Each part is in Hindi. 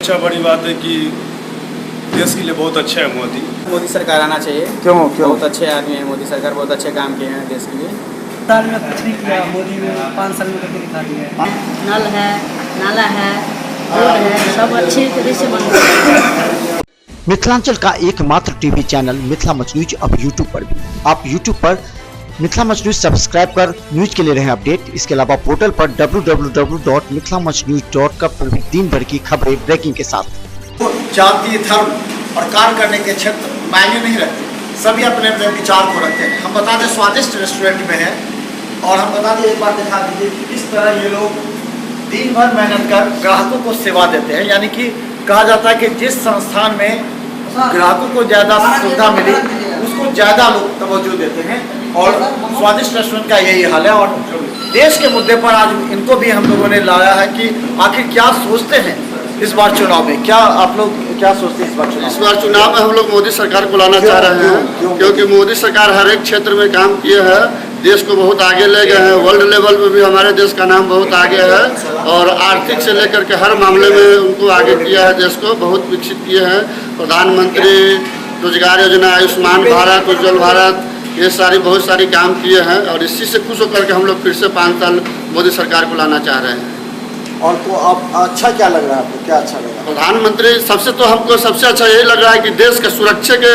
अच्छा बड़ी बात है कि देश के लिए बहुत अच्छा है मोदी। मोदी सरकार आना चाहिए। क्यों बहुत अच्छे आदमी हैं मोदी सरकार, बहुत अच्छे काम किए हैं देश के लिए। साल में कुछ नहीं किया मोदी ने, 5 साल में करके दिखा दिया है। नल है, नाला है, रोड है, सब अच्छे तरह से बन गया है। मिथिलांचल का एकमात्र TV channel Mithila much news अब यूट्यूब पर भी। आप यूट्यूब पर मिथिला मच न्यूज सब्सक्राइब कर न्यूज के लिए रहे अपडेट। इसके अलावा पोर्टल पर www.mithilamachnews.com पर भी दिन भर की खबरें ब्रेकिंग के साथ। जाति, धर्म और कार्य करने के क्षेत्र मायने नहीं रखते, सभी अपने अपने विचार को रखते हैं। हम बता दें स्वादिष्ट रेस्टोरेंट में है और हम बता दें एक बार दिखा दीजिए कि किस तरह ये लोग दिन भर मेहनत कर ग्राहकों को सेवा देते हैं। यानी कि कहा जाता है कि जिस संस्थान में ग्राहकों को ज़्यादा सुविधा मिली उसको ज़्यादा लोग तवज्जो देते हैं और स्वादिष्ट रेस्टोरेंट का यही हाल है। और देश के मुद्दे पर आज इनको भी हम लोगों ने लाया है कि आखिर क्या सोचते हैं इस बार चुनाव में। क्या आप लोग क्या सोचते हैं इस बार चुनाव? इस बार चुनाव में हम लोग मोदी सरकार को लाना चाह रहे हैं क्योंकि मोदी सरकार हर एक क्षेत्र में काम किए हैं, देश को बहुत आगे ले गए हैं। वर्ल्ड लेवल में भी हमारे देश का नाम बहुत आगे है और आर्थिक से लेकर के हर मामले में उनको आगे किया है, देश को बहुत विकसित किए हैं। प्रधानमंत्री रोजगार योजना, आयुष्मान भारत, उज्ज्वल भारत, ये सारी बहुत सारी काम किए हैं और इसी से खुश होकर के हम लोग फिर से 5 साल मोदी सरकार को लाना चाह रहे हैं। और तो आप अच्छा क्या लग रहा है आपको, क्या अच्छा लग रहा है? प्रधानमंत्री सबसे तो हमको सबसे अच्छा यही लग रहा है कि देश के सुरक्षा के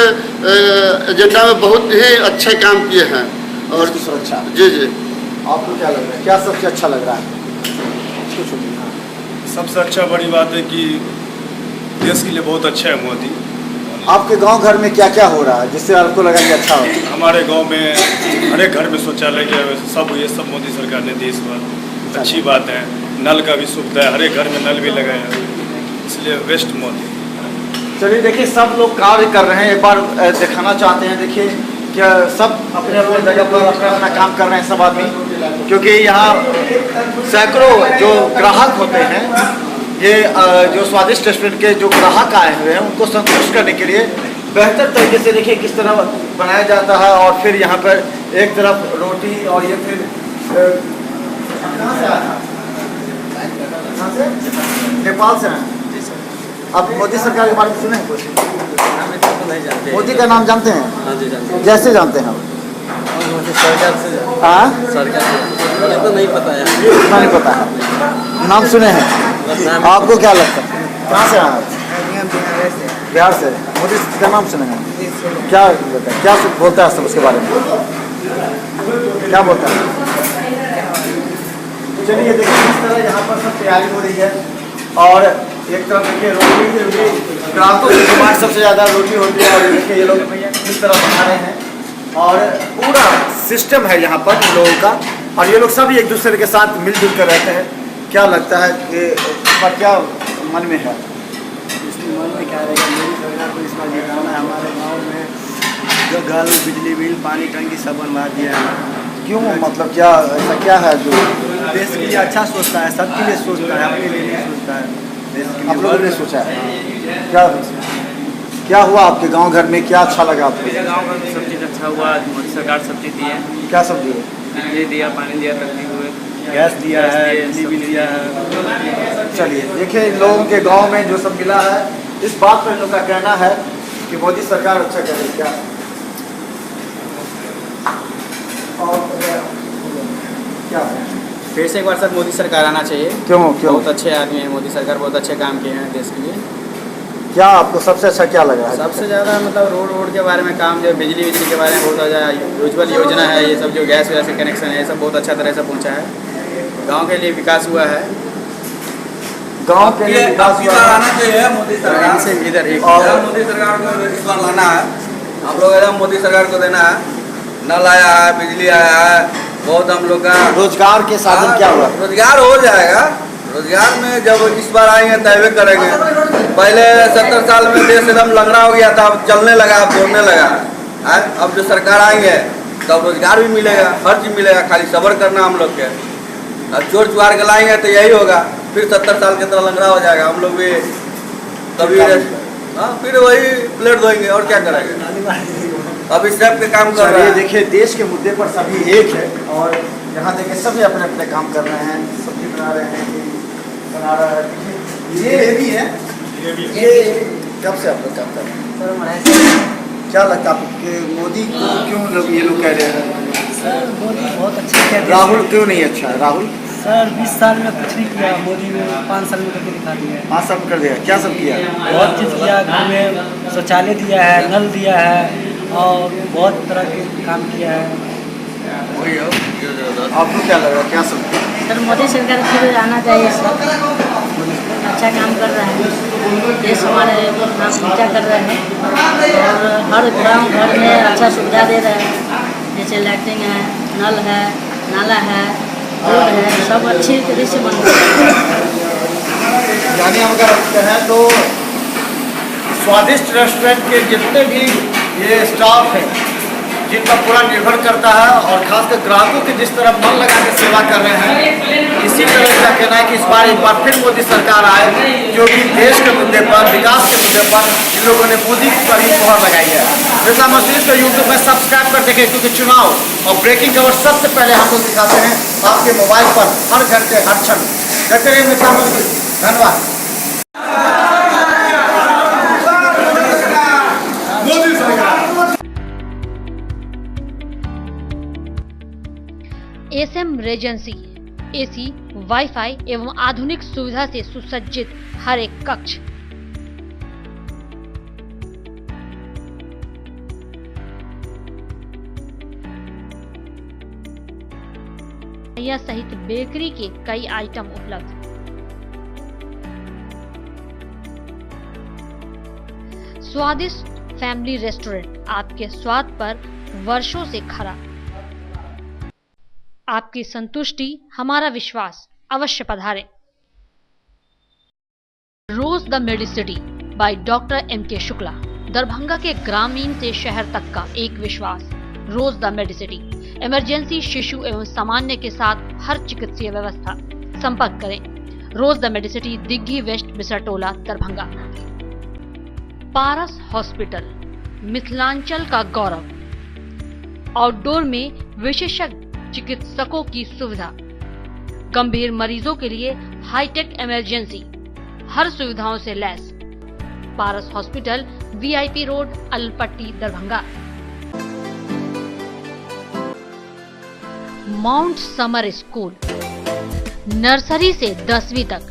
एजेंडा में बहुत ही अच्छे काम किए हैं। और की सुरक्षा जी जी, आपको क्या लग रहा है, क्या सबसे अच्छा लग रहा है? सबसे अच्छा बड़ी बात है कि देश के लिए बहुत अच्छा है मोदी। आपके गांव घर में क्या क्या हो रहा है जिससे आपको लगा कि अच्छा हो? हमारे गांव में हर एक घर में शौचालय के सब ये सब मोदी सरकार ने दी। इस बार अच्छी बात है। नल का भी सुविधा है, हर एक घर में नल भी लगाए हैं, इसलिए बेस्ट मोदी। चलिए देखिए, सब लोग कार्य कर रहे हैं, एक बार दिखाना चाहते हैं। देखिए क्या सब अपने अपने जगह पर अपना अपना काम कर रहे हैं सब आदमी, क्योंकि यहाँ सैकड़ों जो ग्राहक होते हैं, ये जो स्वादिष्ट रेस्टोरेंट के जो ग्राहक आए हुए हैं उनको संतुष्ट करने के लिए बेहतर तरीके से देखिए किस तरह बनाया जाता है। और फिर यहाँ पर एक तरफ रोटी और ये फिर कहाँ से आया? नेपाल से हैं। आप मोदी सरकार के बारे में सुने हैं कुछ? नहीं जानते। मोदी का नाम जानते हैं? हाँ जी जानते। जैसे जानते हैं सरकार से। हाँ, सरकार से तो नहीं पता है। इतना नहीं पता है, नाम सुने हैं। आपको क्या लगता है कहाँ से आए? बिहार से। मोदी का नाम सुने हैं, क्या बोलता है, क्या बोलता है सब उसके बारे में, क्या बोलता है? चलिए देखिए किस तरह यहाँ पर सब तैयारी हो रही है और एक तरफ देखिए रोटी ग्राहकों की डिमांड सबसे ज़्यादा रोटी होती है और देखिए ये लोग किस तरह बना रहे हैं और पूरा सिस्टम है यहाँ पर लोगों का और ये लोग सब एक दूसरे के साथ मिलजुल कर रहते हैं। क्या लगता है कि पर क्या मन में है? इसमें मन में क्या रहेगा, मोदी सरकार को इस बार जिताना है। हमारे गाँव में जो घर, बिजली बिल, पानी टंकी सब बनवा दिया है। क्यों, मतलब क्या ऐसा क्या है जो देश के लिए अच्छा सोचता है, सबके लिए सोचता है, अपने लिए नहीं सोचता है। देश के आप लिए लोगों ने सोचा है? क्या क्या हुआ आपके गांव घर में, क्या अच्छा लगा आपको? मेरे गाँव में सब चीज़ अच्छा हुआ। मोदी सरकार सब चीज़ दी है। क्या सब दिए? बिजली दिया, पानी दिया, तकलीफ हुए, गैस दिया है, बिजली बिल दिया है। चलिए देखिए इन लोगों के गांव में जो सब मिला है, इस बात पर इन लोग का कहना है कि मोदी सरकार अच्छा कर रही है। क्या और क्या फिर से एक बार सर मोदी सरकार आना चाहिए। क्यों बहुत अच्छे आदमी हैं मोदी सरकार, बहुत अच्छे काम किए हैं देश के लिए। क्या आपको सबसे अच्छा क्या लग रहा है? सबसे ज़्यादा मतलब रोड के बारे में काम, जो बिजली के बारे में बहुत ज़्यादा उज्ज्वल योजना है, ये सब जो गैस वैस के कनेक्शन है, ये सब बहुत अच्छा तरह से पहुँचा है। गाँव के लिए विकास हुआ है। गांव के लिए विकास हुआ है। आना चाहिए मोदी सरकार से इधर एक मोदी सरकार को इस बार लाना है। हम लोग एकदम मोदी सरकार को देना है। नल आया है, बिजली आया है, बहुत हम लोग का रोजगार के साधन क्या हुआ? रोजगार हो जाएगा। रोजगार में जब इस बार आएंगे तैवे करेंगे। पहले 70 साल में देश एकदम लंगड़ा हो गया था, अब चलने लगा, अब दौड़ने लगा। अब जो सरकार आएंगे तब रोजगार भी मिलेगा, हर चीज़ मिलेगा, खाली सब्र करना हम लोग के। अब चोर चुहार के लाएंगे तो यही होगा, फिर 70 साल की तरह लंगड़ा हो जाएगा। हम लोग भी कभी फिर वही प्लेट धोएंगे और क्या करेंगे। अब इस टाइप के काम कर रहे हैं। देखिए देश के मुद्दे पर सभी एक है और यहाँ देखिए सभी अपने अपने काम कर रहे हैं, सब्जी बना रहे हैं, बना रहा है। ये भी है, ये कब से आप लोग काम कर रहे हैं? क्या लगता है आपको कि मोदी को क्यों ये लोग कह रहे हैं? सर मोदी बहुत अच्छा किया। राहुल क्यों नहीं अच्छा है? राहुल सर 20 साल में कुछ नहीं किया, मोदी ने 5 साल में करके दिखा दिया है। 5 साल में कर दिया। क्या सब किया? बहुत चीज़ किया, घर में शौचालय दिया है, नल दिया है और बहुत तरह के काम किया है। आपको क्या लग रहा है, क्या सब किया? सर मोदी सरकार फिर आना चाहिए सर, अच्छा काम कर रहा है, देश हमारे नाम ऊँचा कर रहे हैं और हर गाँव घर में अच्छा सुविधा दे रहे हैं, जैसे लैट्रिन है, नल है, नाला है, रोड है, सब अच्छी तरह से बन रहा है। यानी हम अगर कहें तो स्वादिष्ट रेस्टोरेंट के जितने भी ये स्टाफ है जिन पर पूरा निर्भर करता है और खासकर ग्राहकों की जिस तरह मन लगा के सेवा कर रहे हैं, इसी तरह का कहना है कि इस बार एक बार फिर मोदी सरकार आए, जो कि देश के मुद्दे पर, विकास के मुद्दे पर इन लोगों ने मोदी पर ही मोहर लगाई है। मिथिला मच न्यूज़ को यूट्यूब में सब्सक्राइब कर देखें, क्योंकि चुनाव और ब्रेकिंग खबर सबसे पहले हम लोग दिखाते हैं आपके मोबाइल पर हर घंटे हर क्षण। देखते रहिए मिथिला मच न्यूज़। धन्यवाद। एसएम रेजेंसी एसी, वाईफाई एवं आधुनिक सुविधा से सुसज्जित हर एक कक्ष, सहित बेकरी के कई आइटम उपलब्ध। स्वादिष्ट फैमिली रेस्टोरेंट आपके स्वाद पर वर्षों से खरा। आपकी संतुष्टि हमारा विश्वास, अवश्य पधारें। Rose the Medicity by doctor MK. Shukla, Darbhanga के ग्रामीण से शहर तक का एक विश्वास। रोज द मेडिसिटी, इमरजेंसी, शिशु एवं सामान्य के साथ हर चिकित्सीय व्यवस्था। संपर्क करें Rose the Medicity, Digghi west, Bisartola, Darbhanga. Paras hospital, Mithilanchal का गौरव। आउटडोर में विशेषज्ञ चिकित्सकों की सुविधा, गंभीर मरीजों के लिए हाईटेक इमरजेंसी, हर सुविधाओं से लैस। Paras hospital, VIP road, Alpatti, Darbhanga. Mount Summer school, nursery से 10वीं तक,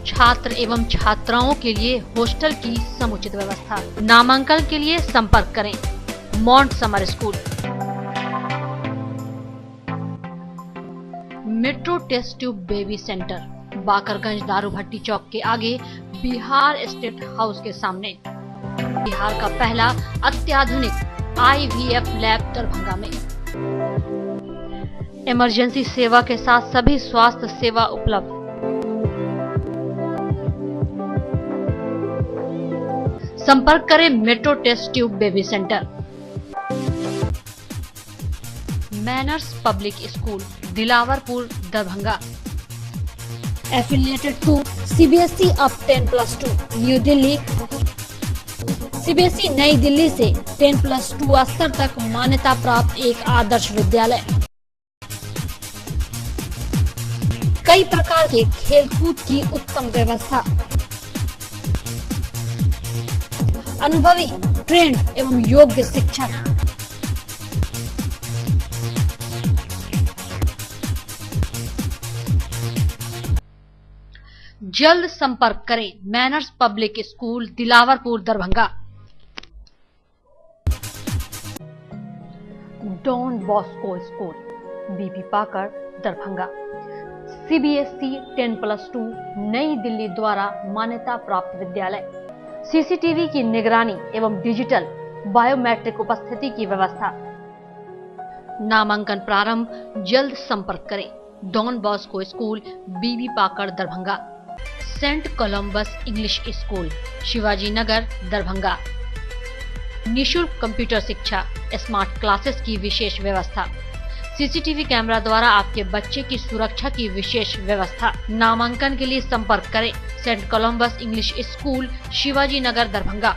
छात्र एवं छात्राओं के लिए हॉस्टल की समुचित व्यवस्था। नामांकन के लिए संपर्क करें Mount Summer school. Metro test tube baby centre, Bakarganj, Darubhatti Chowk के आगे, बिहार स्टेट हाउस के सामने। बिहार का पहला अत्याधुनिक IVF लैब दरभंगा में। इमरजेंसी सेवा के साथ सभी स्वास्थ्य सेवा उपलब्ध। संपर्क करें metro test tube baby centre. Manners public school, Dilawarpur, Darbhanga. Affiliated to CBSE up 10+2, new Delhi. CBSE नई दिल्ली से 10+2 स्तर तक मान्यता प्राप्त एक आदर्श विद्यालय। कई प्रकार के खेलकूद की उत्तम व्यवस्था। अनुभवी, ट्रेंड एवं योग्य शिक्षक। जल्द संपर्क करें Manners public school, Dilawarpur, Darbhanga. Don Bosco school, Bibi Pakar, Darbhanga. CBSE 10+2 नई दिल्ली द्वारा मान्यता प्राप्त विद्यालय। CCTV की निगरानी एवं डिजिटल बायोमेट्रिक उपस्थिति की व्यवस्था। नामांकन प्रारंभ, जल्द संपर्क करें don Bosco school, Bibi Pakar, Darbhanga. Saint Columbus English school, Shivaji Nagar, Darbhanga. निशुल्क कंप्यूटर शिक्षा, स्मार्ट क्लासेस की विशेष व्यवस्था। CCTV कैमरा द्वारा आपके बच्चे की सुरक्षा की विशेष व्यवस्था। नामांकन के लिए संपर्क करें Saint Columbus English school, Shivaji Nagar, Darbhanga.